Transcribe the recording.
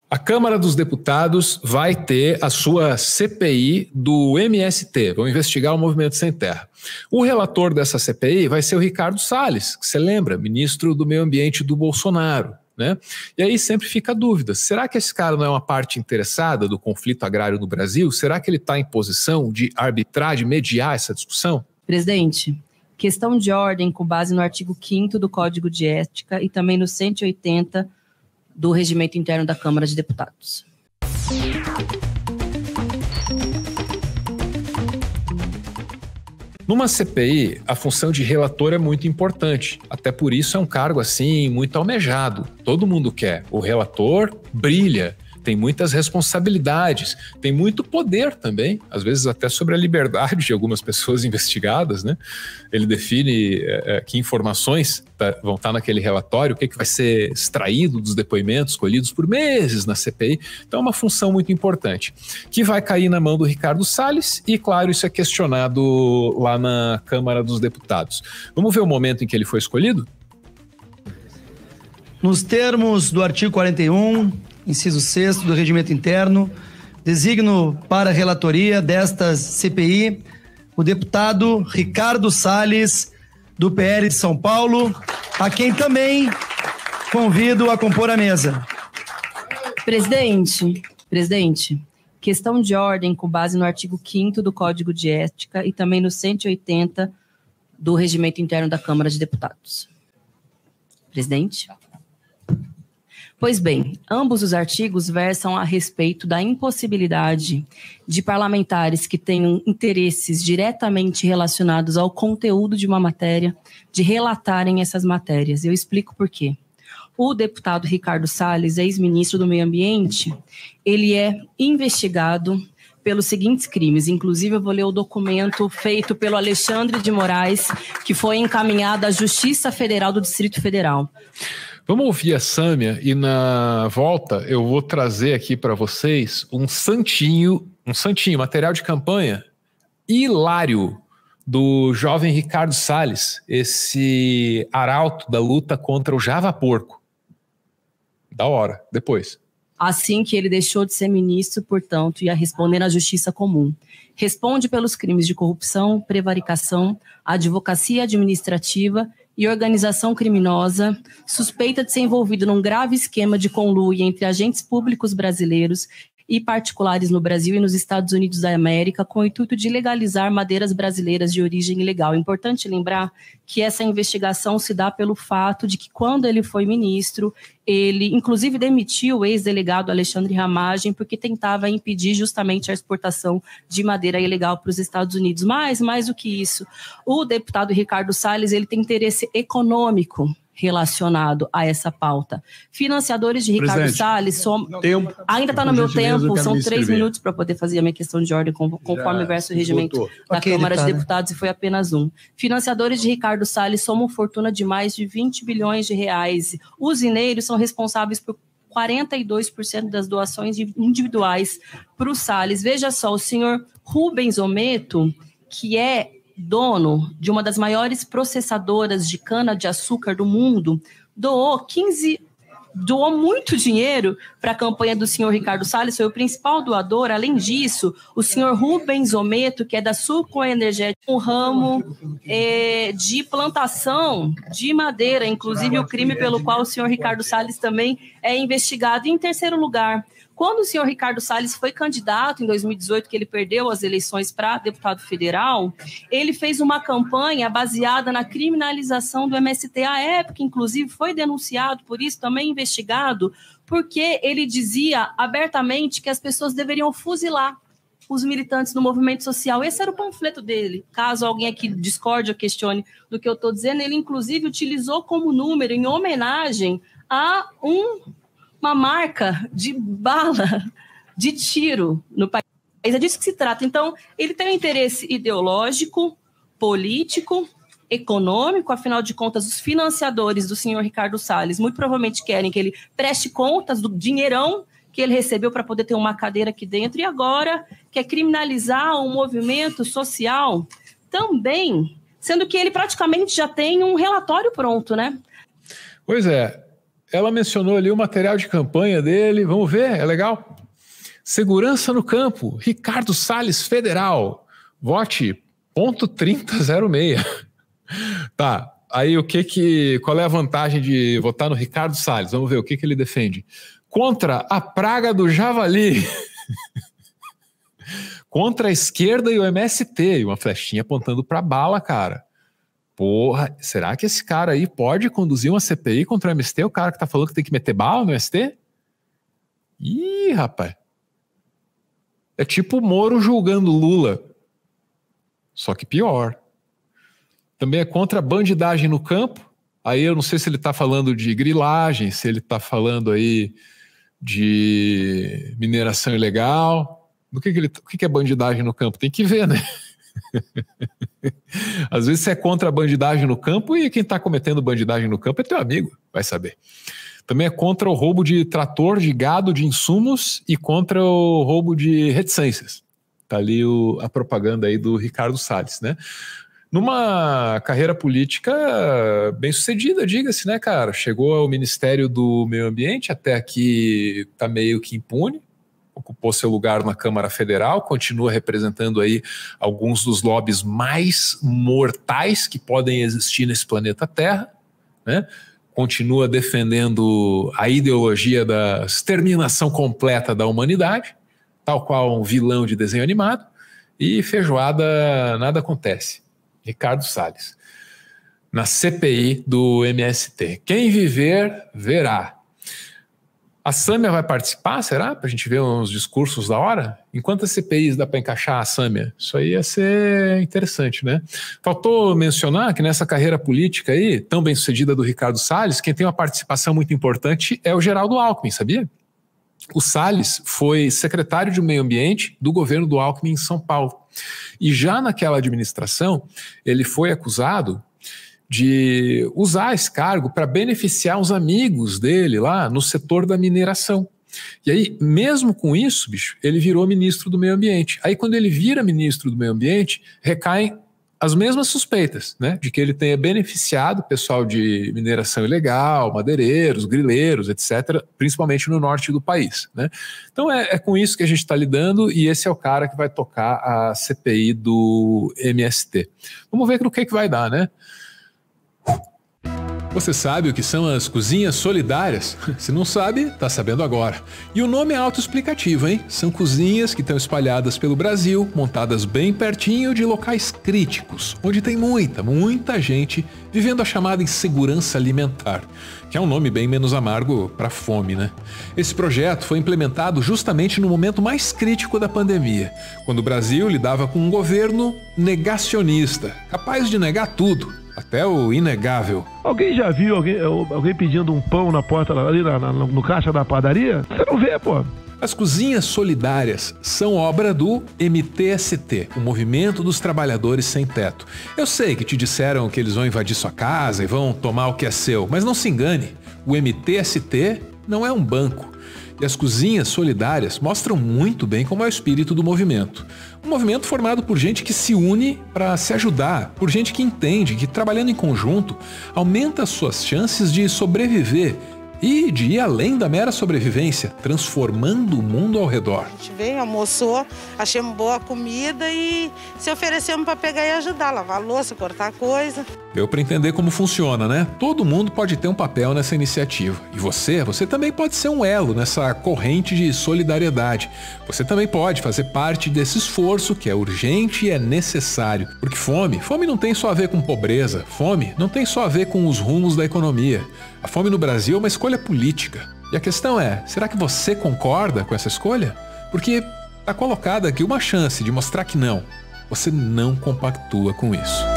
A Câmara dos Deputados vai ter a sua CPI do MST, vão investigar o Movimento Sem Terra. O relator dessa CPI vai ser o Ricardo Salles, que você lembra, ministro do Meio Ambiente do Bolsonaro, né? E aí sempre fica a dúvida, será que esse cara não é uma parte interessada do conflito agrário no Brasil? Será que ele está em posição de arbitrar, de mediar essa discussão? Presidente, questão de ordem com base no artigo 5º do Código de Ética e também no 180 do Regimento Interno da Câmara de Deputados. Numa CPI, a função de relator é muito importante. Até por isso é um cargo assim muito almejado. Todo mundo quer. O relator brilha, tem muitas responsabilidades, tem muito poder também, às vezes até sobre a liberdade de algumas pessoas investigadas, né? Ele define que informações vão estar naquele relatório, o que vai ser extraído dos depoimentos colhidos por meses na CPI. Então é uma função muito importante, que vai cair na mão do Ricardo Salles e, claro, isso é questionado lá na Câmara dos Deputados. Vamos ver o momento em que ele foi escolhido? Nos termos do artigo 41, inciso 6º do Regimento Interno, designo para a relatoria desta CPI o deputado Ricardo Salles, do PL de São Paulo, a quem também convido a compor a mesa. Presidente, questão de ordem com base no artigo 5º do Código de Ética e também no 180 do Regimento Interno da Câmara de Deputados. Presidente? Pois bem, ambos os artigos versam a respeito da impossibilidade de parlamentares que tenham interesses diretamente relacionados ao conteúdo de uma matéria, de relatarem essas matérias. Eu explico por quê. O deputado Ricardo Salles, ex-ministro do Meio Ambiente, ele é investigado pelos seguintes crimes. Inclusive, eu vou ler o documento feito pelo Alexandre de Moraes, que foi encaminhado à Justiça Federal do Distrito Federal. Vamos ouvir a Sâmia e na volta eu vou trazer aqui para vocês um santinho, material de campanha hilário do jovem Ricardo Salles, esse arauto da luta contra o Java-Porco. Da hora, depois. Assim que ele deixou de ser ministro, portanto, ia responder à justiça comum. Responde pelos crimes de corrupção, prevaricação, advocacia administrativa e organização criminosa, suspeita de ser envolvido num grave esquema de conluio entre agentes públicos brasileiros e particulares no Brasil e nos Estados Unidos da América, com o intuito de legalizar madeiras brasileiras de origem ilegal. É importante lembrar que essa investigação se dá pelo fato de que, quando ele foi ministro, ele, inclusive, demitiu o ex-delegado Alexandre Ramagem porque tentava impedir justamente a exportação de madeira ilegal para os Estados Unidos. Mas, mais do que isso, o deputado Ricardo Salles, ele tem interesse econômico relacionado a essa pauta. Financiadores de Ricardo Salles, ainda está no meu tempo, são 3 minutos para poder fazer a minha questão de ordem, conforme o verso do regimento da Câmara de Deputados, e foi apenas um. Financiadores de Ricardo Salles somam fortuna de mais de 20 bilhões de reais. Os usineiros são responsáveis por 42% das doações individuais para o Salles. Veja só, o senhor Rubens Ometo, que é dono de uma das maiores processadoras de cana-de-açúcar do mundo, doou muito dinheiro para a campanha do senhor Ricardo Salles, foi o principal doador. Além disso, o senhor Rubens Ometo, que é da Sulco Energética, um ramo de plantação de madeira, inclusive o crime pelo qual o senhor Ricardo Salles também é investigado. E, em terceiro lugar, quando o senhor Ricardo Salles foi candidato em 2018, que ele perdeu as eleições para deputado federal, ele fez uma campanha baseada na criminalização do MST. À época, inclusive, foi denunciado por isso, também investigado, porque ele dizia abertamente que as pessoas deveriam fuzilar os militantes do movimento social. Esse era o panfleto dele. Caso alguém aqui discorde ou questione do que eu estou dizendo, ele, inclusive, utilizou como número, em homenagem a uma marca de bala, de tiro no país. É disso que se trata. Então, ele tem um interesse ideológico, político, econômico. Afinal de contas, os financiadores do senhor Ricardo Salles muito provavelmente querem que ele preste contas do dinheirão que ele recebeu para poder ter uma cadeira aqui dentro, e agora quer criminalizar um movimento social também, sendo que ele praticamente já tem um relatório pronto, né? Pois é. ela mencionou ali o material de campanha dele. Vamos ver, é legal? Segurança no campo, Ricardo Salles Federal. Vote .3006. Tá, aí qual é a vantagem de votar no Ricardo Salles? Vamos ver o que ele defende. Contra a praga do javali. Contra a esquerda e o MST. E uma flechinha apontando pra bala, cara. Porra, será que esse cara aí pode conduzir uma CPI contra o MST? O cara que tá falando que tem que meter bala no MST? Ih, rapaz. É tipo o Moro julgando Lula. Só que pior. Também é contra a bandidagem no campo. Aí eu não sei se ele tá falando de grilagem, se ele tá falando aí de mineração ilegal. O que é bandidagem no campo? Tem que ver, né? Às vezes você é contra a bandidagem no campo e quem está cometendo bandidagem no campo é teu amigo, vai saber. Também é contra o roubo de trator, de gado, de insumos e contra o roubo de reticências. Tá ali a propaganda aí do Ricardo Salles, né? Numa carreira política bem sucedida, diga-se, né, cara? Chegou ao Ministério do Meio Ambiente, até aqui tá meio que impune. Ocupou seu lugar na Câmara Federal, continua representando aí alguns dos lobbies mais mortais que podem existir nesse planeta Terra, né? Continua defendendo a ideologia da exterminação completa da humanidade, tal qual um vilão de desenho animado, e feijoada nada acontece. Ricardo Salles, na CPI do MST. Quem viver, verá. A Sâmia vai participar, será? Para a gente ver uns discursos da hora? Em quantas CPIs dá para encaixar a Sâmia? Isso aí ia ser interessante, né? Faltou mencionar que nessa carreira política aí, tão bem sucedida do Ricardo Salles, quem tem uma participação muito importante é o Geraldo Alckmin, sabia? O Salles foi secretário de Meio Ambiente do governo do Alckmin em São Paulo. E já naquela administração, ele foi acusado de usar esse cargo para beneficiar os amigos dele lá no setor da mineração. E aí, mesmo com isso, bicho, ele virou ministro do Meio Ambiente. Aí, quando ele vira ministro do Meio Ambiente, recaem as mesmas suspeitas, né, de que ele tenha beneficiado o pessoal de mineração ilegal, madeireiros, grileiros, etc., principalmente no norte do país, né? Então é com isso que a gente está lidando e esse é o cara que vai tocar a CPI do MST. Vamos ver no que vai dar, né? Você sabe o que são as cozinhas solidárias? Se não sabe, tá sabendo agora. E o nome é autoexplicativo, hein? São cozinhas que estão espalhadas pelo Brasil, montadas bem pertinho de locais críticos, onde tem muita gente vivendo a chamada insegurança alimentar, que é um nome bem menos amargo para fome, né? Esse projeto foi implementado justamente no momento mais crítico da pandemia, quando o Brasil lidava com um governo negacionista, capaz de negar tudo. Até o inegável. Alguém já viu alguém pedindo um pão na porta ali no caixa da padaria? Você não vê, pô. As cozinhas solidárias são obra do MTST, o Movimento dos Trabalhadores Sem Teto. Eu sei que te disseram que eles vão invadir sua casa e vão tomar o que é seu, mas não se engane, o MTST não é um banco. E as cozinhas solidárias mostram muito bem como é o espírito do movimento. Um movimento formado por gente que se une para se ajudar, por gente que entende que trabalhando em conjunto aumenta as suas chances de sobreviver e de ir além da mera sobrevivência, transformando o mundo ao redor. A gente veio, almoçou, achamos boa comida e se oferecemos para pegar e ajudar, lavar a louça, cortar coisa. Deu para entender como funciona, né? Todo mundo pode ter um papel nessa iniciativa. E você também pode ser um elo nessa corrente de solidariedade. Você também pode fazer parte desse esforço que é urgente e é necessário. Porque fome não tem só a ver com pobreza. Fome não tem só a ver com os rumos da economia. A fome no Brasil é uma escolha política. E a questão é, será que você concorda com essa escolha? Porque está colocada aqui uma chance de mostrar que não. Você não compactua com isso.